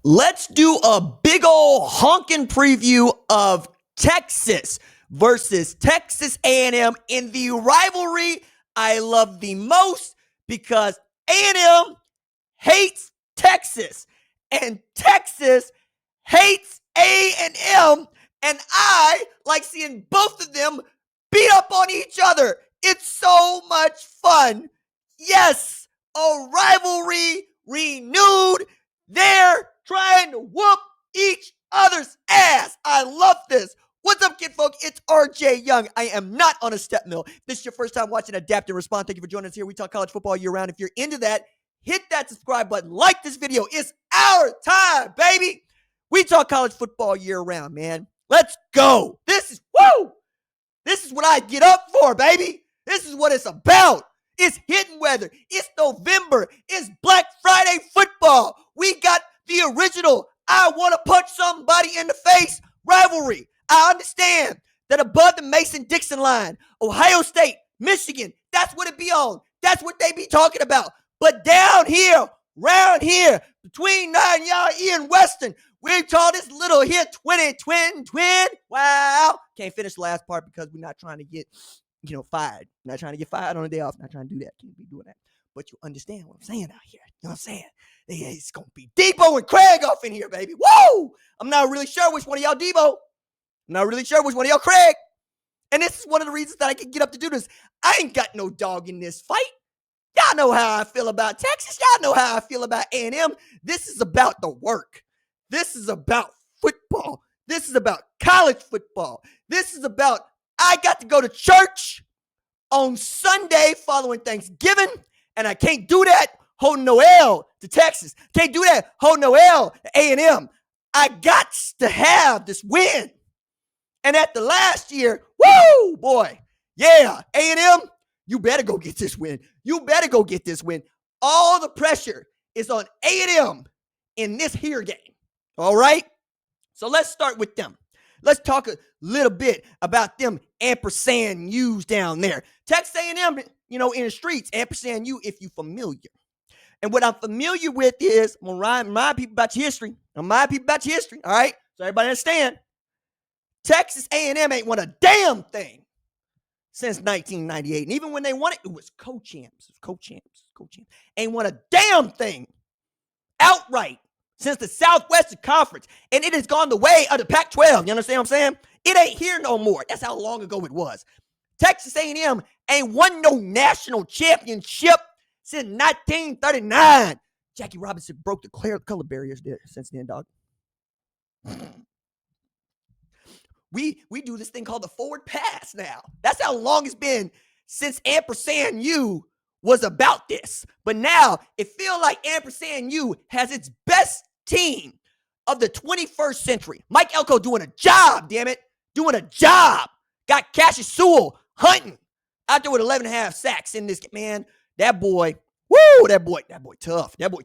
Let's do a big old honking preview of Texas versus Texas A&M in the rivalry I love the most because A&M hates Texas and Texas hates A&M, and I like seeing both of them beat up on each other. It's so much fun. Yes, a rivalry renewed. They're trying to whoop each other's ass. I love this. What's up, kid folk? It's RJ Young. I am not on a step mill. If this is your first time watching Adapt and Respond, thank you for joining us here. We talk college football year round. If you're into that, hit that subscribe button. Like this video. It's our time, baby. We talk college football year round, man. Let's go. This is what I get up for, baby. This is what it's about. It's hitting weather. It's November. It's Black Friday football. We got the original I want to punch somebody in the face rivalry. I understand that above the Mason-Dixon line, Ohio State, Michigan, that's what it be on. That's what they be talking about. But down here, round here, between 9 Yard E and Western, we call this little here twin. Wow. Can't finish the last part because we're not trying to get, fired. Not trying to get fired on a day off. Not trying to do that. Can't be doing that. But you understand what I'm saying out here. You know what I'm saying? It's going to be Debo and Craig off in here, baby. Whoa! I'm not really sure which one of y'all Debo. I'm not really sure which one of y'all Craig. And this is one of the reasons that I can get up to do this. I ain't got no dog in this fight. Y'all know how I feel about Texas. Y'all know how I feel about A&M. This is about the work. This is about football. This is about college football. This is about I got to go to church on Sunday following Thanksgiving, and I can't do that holding no L to Texas. Can't do that holding no L to A&M. I got to have this win. And at the last year, woo, boy, yeah, A&M, you better go get this win. You better go get this win. All the pressure is on A&M in this here game. All right? So let's start with them. Let's talk a little bit about them ampersand U's down there. Texas A&M, in the streets, ampersand U if you familiar. And what I'm familiar with is, I'm going to remind people about your history. All right? So everybody understand. Texas A&M ain't won a damn thing since 1998. And even when they won it, it was co-champs. Ain't won a damn thing outright since the Southwestern Conference. And it has gone the way of the Pac-12. You understand what I'm saying? It ain't here no more. That's how long ago it was. Texas A&M ain't won no national championship since 1939. Jackie Robinson broke the color barriers there since then, dog. We do this thing called the forward pass now. That's how long it's been since ampersand U was about this. But now it feels like ampersand U has its best team of the 21st century. Mike Elko doing a job, damn it. Doing a job. Got Cassius Sewell hunting out there with 11.5 sacks in this game. Man, that boy, that boy tough. That boy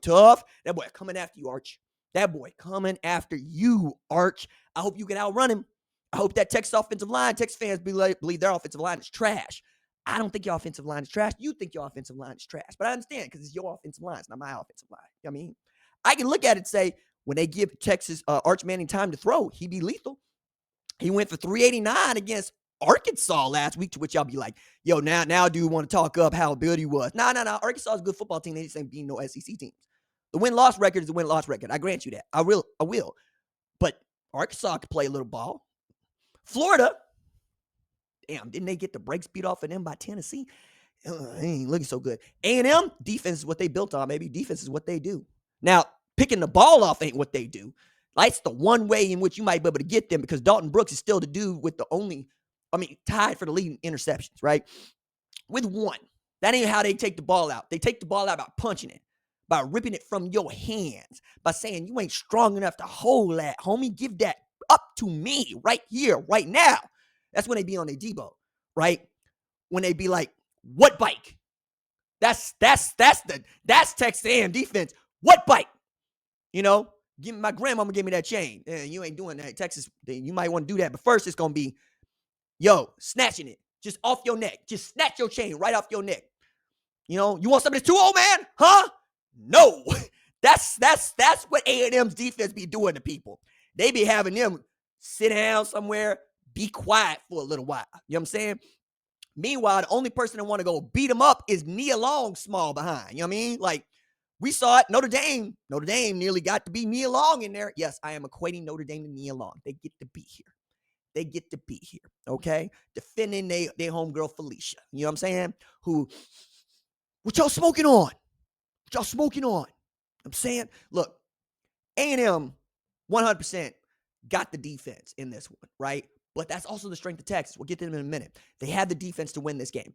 coming after you, Arch. That boy coming after you, Arch. I hope you can outrun him. I hope that Texas offensive line, Texas fans believe their offensive line is trash. I don't think your offensive line is trash. You think your offensive line is trash. But I understand because it's your offensive line. It's not my offensive line. You know what I mean? I can look at it and say, when they give Texas Arch Manning time to throw, he be lethal. He went for 389 against Arkansas last week, to which y'all be like, yo, now do you want to talk up how good he was? No. Arkansas is a good football team. They just ain't beating no SEC teams. The win-loss record is the win-loss record. I grant you that. I will. But Arkansas could play a little ball. Florida, damn, didn't they get the brakes beat off of them by Tennessee? They ain't looking so good. A&M, defense is what they built on, maybe. Defense is what they do. Now, picking the ball off ain't what they do. That's the one way in which you might be able to get them because Dalton Brooks is still the dude with tied for the leading interceptions, right? With one. That ain't how they take the ball out. They take the ball out by punching it, by ripping it from your hands, by saying you ain't strong enough to hold that, homie. Give that up to me right here, right now. That's when they be on their Debo, right? When they be like, what bike? That's Texas A&M defense. What bike? My grandmama gave me that chain. You ain't doing that. Texas, you might want to do that. But first, it's going to be, snatching it just off your neck. Just snatch your chain right off your neck. You want some of this too, old man? Huh? No. That's what A&M's defense be doing to people. They be having them sit down somewhere, be quiet for a little while. You know what I'm saying? Meanwhile, the only person that want to go beat them up is Nia Long small behind. You know what I mean? Like, we saw it. Notre Dame nearly got to be Nia Long in there. Yes, I am equating Notre Dame to Nia Long. They get to be here. They get to be here, okay? Defending their homegirl Felicia. You know what I'm saying? What y'all smoking on? What y'all smoking on? I'm saying, look, A&M 100% got the defense in this one, right? But that's also the strength of Texas. We'll get to them in a minute. They have the defense to win this game.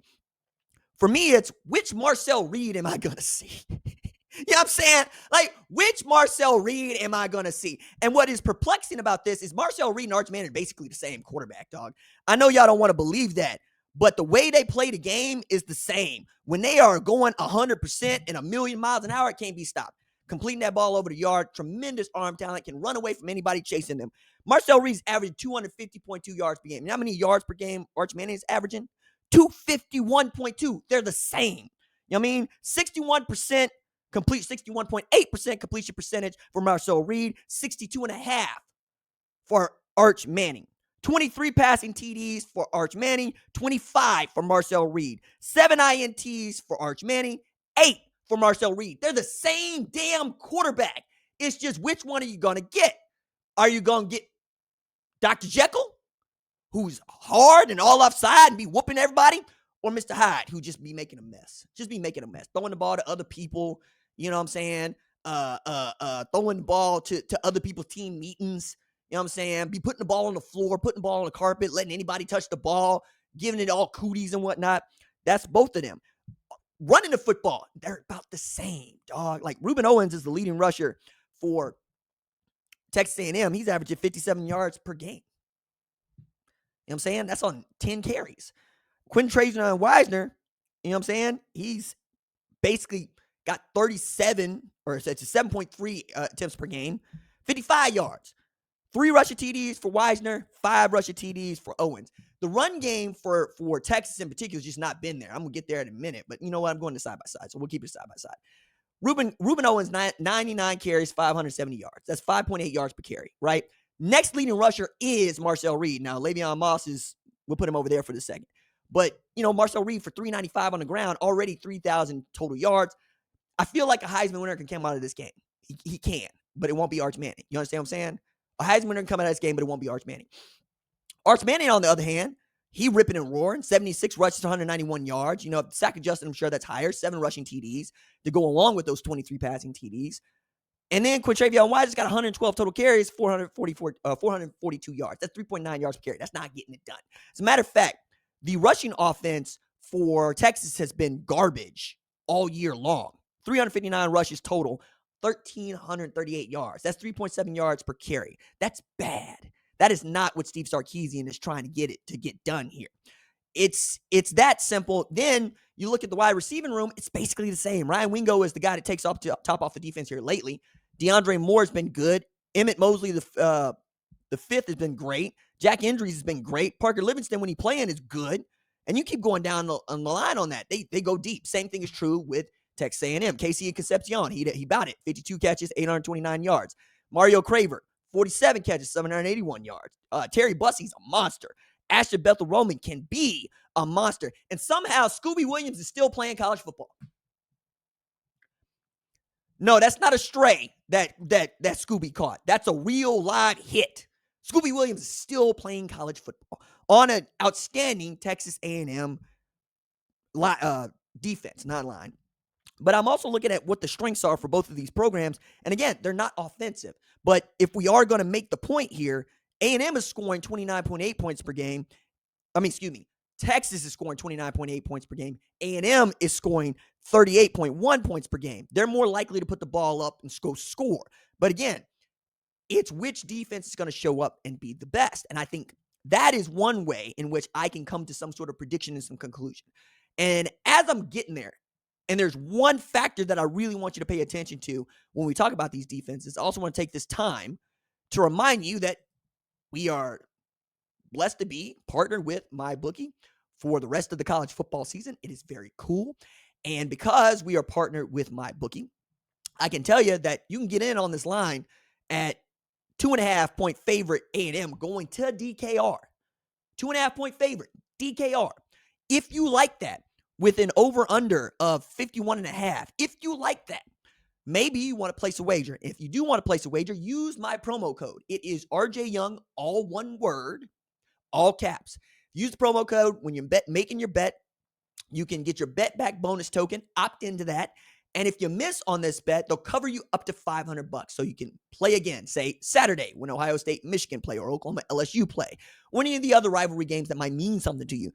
For me, it's which Marcel Reed am I going to see? You know what I'm saying? Like, which Marcel Reed am I going to see? And what is perplexing about this is Marcel Reed and Arch Manning are basically the same quarterback, dog. I know y'all don't want to believe that, but the way they play the game is the same. When they are going 100% and a million miles an hour, it can't be stopped. Completing that ball over the yard, tremendous arm talent, can run away from anybody chasing them. Marcel Reed's averaging 250.2 yards per game. You know how many yards per game Arch Manning is averaging? 251.2. They're the same. You know what I mean? 61% complete, 61.8% completion percentage for Marcel Reed, 62.5 for Arch Manning. 23 passing TDs for Arch Manning, 25 for Marcel Reed. 7 INTs for Arch Manning, 8 for Marcel Reed. They're the same damn quarterback. It's just which one are you going to get? Are you going to get Dr. Jekyll, who's hard and all offside and be whooping everybody? Or Mr. Hyde, who just be making a mess? Just be making a mess. Throwing the ball to other people, you know what I'm saying? Throwing the ball to other people's team meetings. You know what I'm saying? Be putting the ball on the floor, putting the ball on the carpet, letting anybody touch the ball, giving it all cooties and whatnot. That's both of them. Running the football, they're about the same, dog. Like, Ruben Owens is the leading rusher for Texas A&M. He's averaging 57 yards per game. You know what I'm saying? That's on 10 carries. Quinn Trajan Wisner, you know what I'm saying? He's basically got 37, or it's 7.3 attempts per game, 55 yards. 3 rushing TDs for Wisner, 5 rushing TDs for Owens. The run game for Texas in particular has just not been there. I'm going to get there in a minute, but you know what? I'm going to side by side, so we'll keep it side by side. Ruben Owens, 99 carries, 570 yards. That's 5.8 yards per carry, right? Next leading rusher is Marcel Reed. Now, Le'Veon Moss we'll put him over there for the second. But, Marcel Reed for 395 on the ground, already 3,000 total yards. I feel like a Heisman winner can come out of this game. He can, but it won't be Arch Manning. You understand what I'm saying? A Heisman winner can come out of this game, but it won't be Arch Manning. Arch Manning, on the other hand, he ripping and roaring, 76 rushes, 191 yards. Sack adjusted, I'm sure that's higher. 7 rushing TDs to go along with those 23 passing TDs. And then Quintravion Wise got 112 total carries, 442 yards. That's 3.9 yards per carry. That's not getting it done. As a matter of fact, the rushing offense for Texas has been garbage all year long. 359 rushes total, 1,338 yards. That's 3.7 yards per carry. That's bad. That is not what Steve Sarkisian is trying to get done here. It's that simple. Then you look at the wide receiving room, it's basically the same. Ryan Wingo is the guy that takes top off the defense here lately. DeAndre Moore's been good. Emmett Mosley, the fifth, has been great. Jack Endries has been great. Parker Livingston, when he's playing, is good. And you keep going down on the line on that. They go deep. Same thing is true with Texas A&M. Casey Concepcion, he about it. 52 catches, 829 yards. Mario Craver, 47 catches, 781 yards. Terry Bussey's a monster. Ashton Bethel Roman can be a monster. And somehow Scooby Williams is still playing college football. No, that's not a stray that Scooby caught. That's a real live hit. Scooby Williams is still playing college football on an outstanding Texas A&M defense, not line. But I'm also looking at what the strengths are for both of these programs. And again, they're not offensive. But if we are going to make the point here, A&M is scoring 29.8 points per game. Texas is scoring 29.8 points per game. A&M is scoring 38.1 points per game. They're more likely to put the ball up and go score. But again, it's which defense is going to show up and be the best. And I think that is one way in which I can come to some sort of prediction and some conclusion. And as I'm getting there, and there's one factor that I really want you to pay attention to when we talk about these defenses. I also want to take this time to remind you that we are blessed to be partnered with MyBookie for the rest of the college football season. It is very cool. And because we are partnered with MyBookie, I can tell you that you can get in on this line at 2.5-point favorite A&M going to DKR. 2.5-point favorite, DKR. If you like that with an over-under of 51.5, if you like that, maybe you want to place a wager. If you do want to place a wager, use my promo code. It is RJ Young, all one word, all caps. Use the promo code when you're making your bet. You can get your bet back bonus token, opt into that. And if you miss on this bet, they'll cover you up to $500. So you can play again, say Saturday when Ohio State and Michigan play or Oklahoma LSU play, or any of the other rivalry games that might mean something to you.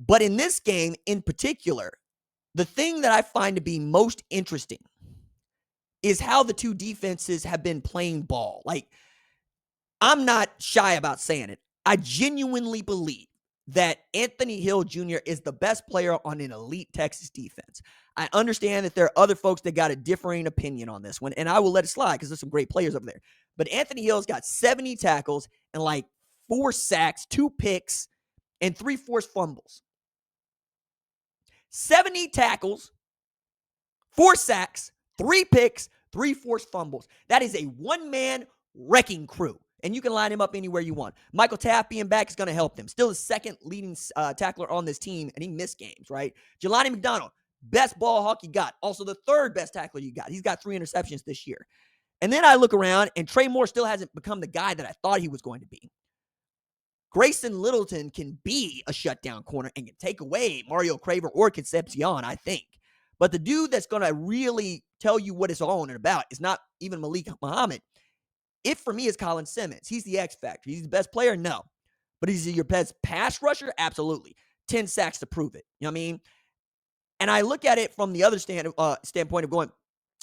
But in this game in particular, the thing that I find to be most interesting is how the two defenses have been playing ball. Like, I'm not shy about saying it. I genuinely believe that Anthony Hill Jr. is the best player on an elite Texas defense. I understand that there are other folks that got a differing opinion on this one, and I will let it slide because there's some great players over there. But Anthony Hill's got 70 tackles and like 4 sacks, 2 picks, and 3 forced fumbles. 70 tackles, 4 sacks, 3 picks, 3 forced fumbles. That is a one-man wrecking crew. And you can line him up anywhere you want. Michael Taft being back is going to help them. Still the second leading tackler on this team, and he missed games, right? Jelani McDonald, best ball hawk you got. Also the third best tackler you got. He's got 3 interceptions this year. And then I look around, and Trey Moore still hasn't become the guy that I thought he was going to be. Grayson Littleton can be a shutdown corner and can take away Mario Craver or Concepcion, I think. But the dude that's going to really tell you what it's all on and about is not even Malik Muhammad. It, for me, is Colin Simmons. He's the X factor. He's the best player? No. But is he your best pass rusher? Absolutely. 10 sacks to prove it. You know what I mean? And I look at it from the other standpoint of going,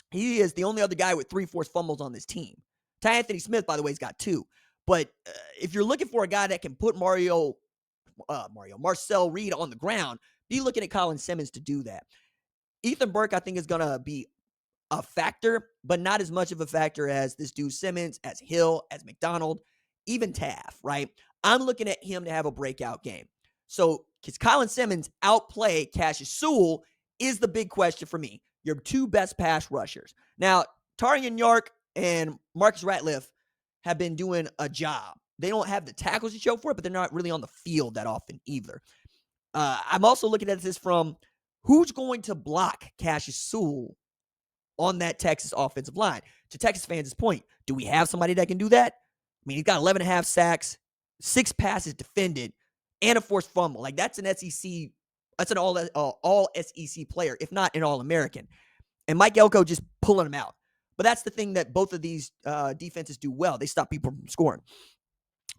he is the only other guy with 3 forced fumbles on this team. Ty Anthony Smith, by the way, has got 2. But if you're looking for a guy that can put Marcel Reed on the ground, be looking at Colin Simmons to do that. Ethan Burke, I think, is going to be a factor, but not as much of a factor as this dude Simmons, as Hill, as McDonald, even Taft, right? I'm looking at him to have a breakout game. So, because Colin Simmons outplay Cassius Sewell is the big question for me. Your 2 best pass rushers. Now, Tarian Yark and Marcus Ratliff have been doing a job. They don't have the tackles to show for it, but they're not really on the field that often either. I'm also looking at this from who's going to block Cassius Sewell on that Texas offensive line. To Texas fans' point, do we have somebody that can do that? I mean, he's got 11.5 sacks, 6 passes defended, and a forced fumble. Like, that's an SEC, that's an all SEC player, if not an All-American. And Mike Elko just pulling him out. But that's the thing that both of these defenses do well. They stop people from scoring.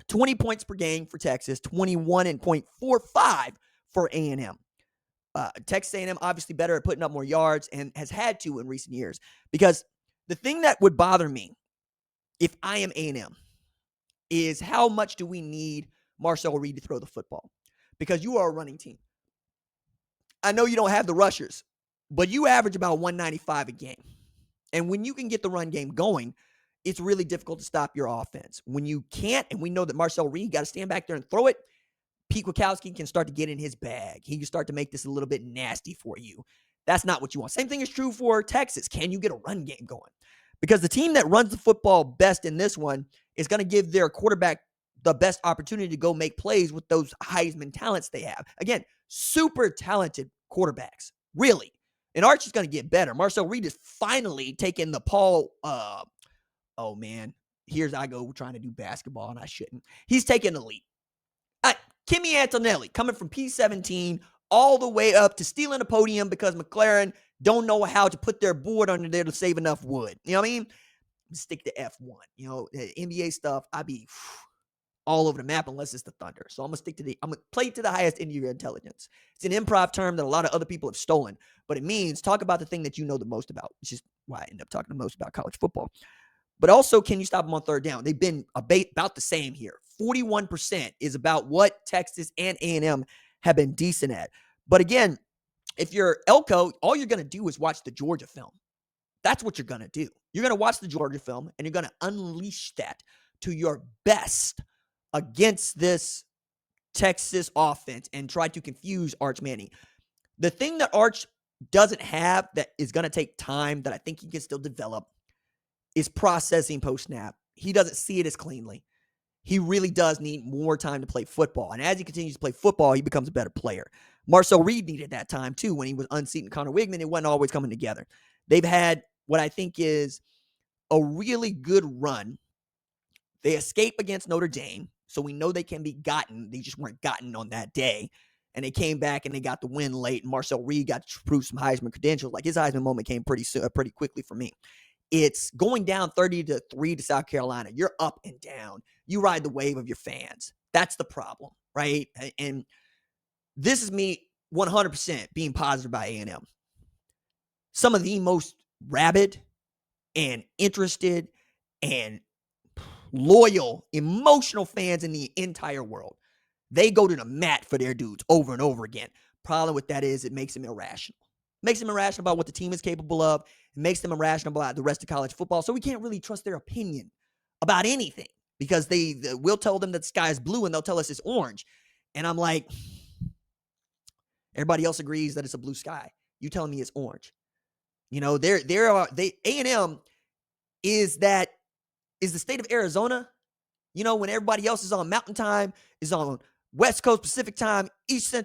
20 points per game for Texas, 21.45 for A&M. Texas A&M obviously better at putting up more yards and has had to in recent years. Because the thing that would bother me if I am A&M is how much do we need Marcel Reed to throw the football? Because you are a running team. I know you don't have the rushers, but you average about 195 a game. And when you can get the run game going, it's really difficult to stop your offense. When you can't, and we know that Marcel Reed got to stand back there and throw it, Pete Kwiatkowski can start to get in his bag. He can start to make this a little bit nasty for you. That's not what you want. Same thing is true for Texas. Can you get a run game going? Because the team that runs the football best in this one is going to give their quarterback the best opportunity to go make plays with those Heisman talents they have. Again, super talented quarterbacks, really. And Archie's going to get better. Marcel Reed is finally taking the Paul, oh man, here's I go trying to do basketball and I shouldn't. He's taking the lead. Kimmy Antonelli coming from P17 all the way up to stealing a podium because McLaren don't know how to put their board under there to save enough wood. You know what I mean? Stick to F1. You know, the NBA stuff, I be all over the map unless it's the Thunder. So I'm going to play to the highest end of your intelligence. It's an improv term that a lot of other people have stolen, but it means talk about the thing that you know the most about, which is why I end up talking the most about college football. But also, can you stop them on third down? They've been about the same here. 41% is about what Texas and A&M have been decent at. But again, if you're Elko, all you're going to do is watch the Georgia film. That's what you're going to do. You're going to watch the Georgia film, and you're going to unleash that to your best against this Texas offense and try to confuse Arch Manning. The thing that Arch doesn't have that is going to take time that I think he can still develop is processing post-snap. He doesn't see it as cleanly. He really does need more time to play football. And as he continues to play football, he becomes a better player. Marcel Reed needed that time too when he was unseating Connor Wigman. It wasn't always coming together. They've had what I think is a really good run. They escape against Notre Dame, so we know they can be gotten. They just weren't gotten on that day. And they came back and they got the win late. And Marcel Reed got to prove some Heisman credentials. Like his Heisman moment came pretty quickly for me. It's going down 30-3 to South Carolina. You're up and down. You ride the wave of your fans. That's the problem, right? And this is me 100% being positive about A&M. Some of the most rabid and interested and loyal, emotional fans in the entire world. They go to the mat for their dudes over and over again. Problem with that is it makes them irrational. Makes them irrational about what the team is capable of. It makes them irrational about the rest of college football. So we can't really trust their opinion about anything because we'll tell them that the sky is blue and they'll tell us it's orange. And I'm like, everybody else agrees that it's a blue sky. You telling me it's orange. You know, A&M is the state of Arizona. You know, when everybody else is on Mountain Time, is on West Coast Pacific Time, Eastern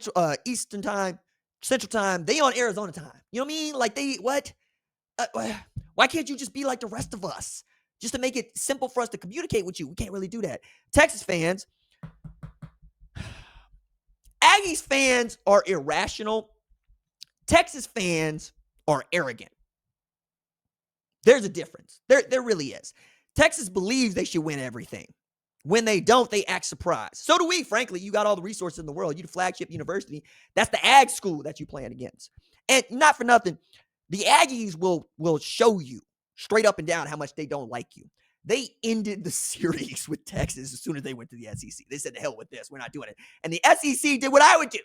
Time, Central Time, they on Arizona time. You know what I mean? Like what? Why can't you just be like the rest of us? Just to make it simple for us to communicate with you. We can't really do that. Texas fans, Aggies fans are irrational. Texas fans are arrogant. There's a difference. There really is. Texas believes they should win everything. When they don't, they act surprised. So do we, frankly. You got all the resources in the world. You the flagship university. That's the ag school that you playing against. And not for nothing, the Aggies will show you straight up and down how much they don't like you. They ended the series with Texas as soon as they went to the SEC. They said, the hell with this. We're not doing it. And the SEC did what I would do,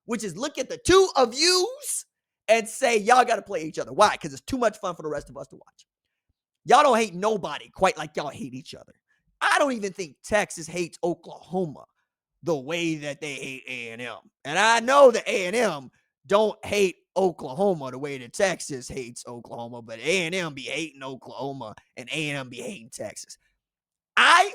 which is look at the two of yous and say, y'all got to play each other. Why? Because it's too much fun for the rest of us to watch. Y'all don't hate nobody quite like y'all hate each other. I don't even think Texas hates Oklahoma the way that they hate A&M. And I know that A&M don't hate Oklahoma the way that Texas hates Oklahoma, but A&M be hating Oklahoma and A&M be hating Texas. I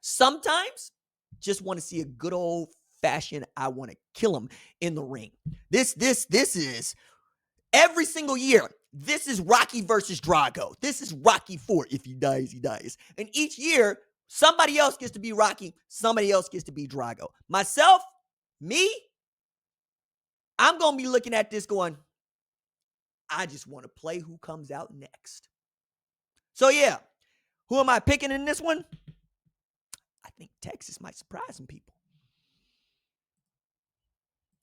sometimes just want to see a good old fashioned, I want to kill them in the ring. This is every single year. This is Rocky versus Drago. This is Rocky 4. If he dies, he dies. And each year, somebody else gets to be Rocky. Somebody else gets to be Drago. Myself, me, I'm going to be looking at this going, I just want to play who comes out next. So, yeah, who am I picking in this one? I think Texas might surprise some people.